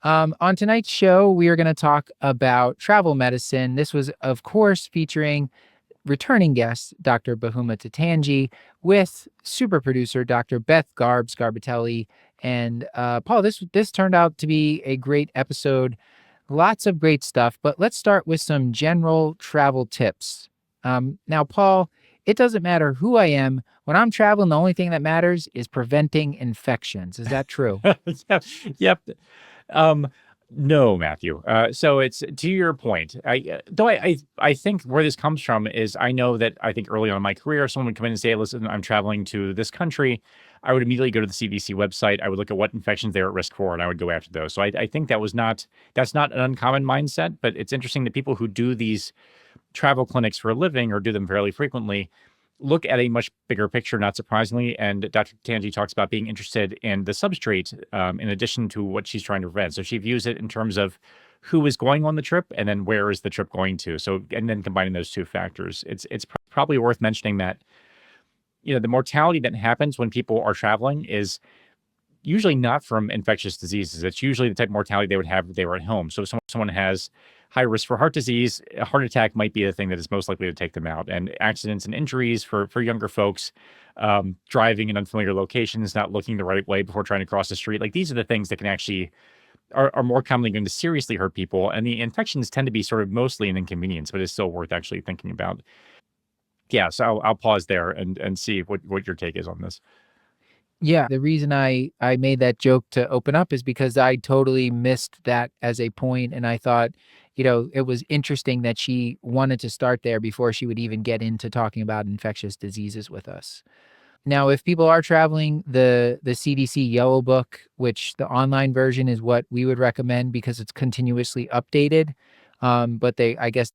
On tonight's show, we are going to talk about travel medicine. This was, of course, featuring returning guest Dr. Bahuma Tatanji with super producer Dr. Beth Garbatelli. And Paul, this turned out to be a great episode. Lots of great stuff, but let's start with some general travel tips. Now, Paul, it doesn't matter who I am. When I'm traveling, the only thing that matters is preventing infections. Is that true? Yep. Yep. Um, no, Matthew. So it's to your point. I think where this comes from is I know that I think early on in my career, someone would come in and say, "Listen, I'm traveling to this country." I would immediately go to the CDC website. I would look at what infections they're at risk for, and I would go after those. So I think that's not an uncommon mindset, but it's interesting that people who do these travel clinics for a living or do them fairly frequently look at a much bigger picture, not surprisingly. And Dr. Tanji talks about being interested in the substrate in addition to what she's trying to prevent. So she views it in terms of who is going on the trip and then where is the trip going to. So, and then combining those two factors, it's probably worth mentioning that, the mortality that happens when people are traveling is usually not from infectious diseases. It's usually the type of mortality they would have if they were at home. So if someone has high risk for heart disease, a heart attack might be the thing that is most likely to take them out. And accidents and injuries for younger folks, driving in unfamiliar locations, not looking the right way before trying to cross the street. Like these are the things that can actually are more commonly going to seriously hurt people. And the infections tend to be sort of mostly an inconvenience, but it's still worth actually thinking about. Yeah, so I'll pause there and see what your take is on this. Yeah, the reason I made that joke to open up is because I totally missed that as a point, and I thought, it was interesting that she wanted to start there before she would even get into talking about infectious diseases with us. Now, if people are traveling, the CDC Yellow Book, which the online version is what we would recommend because it's continuously updated. But I guess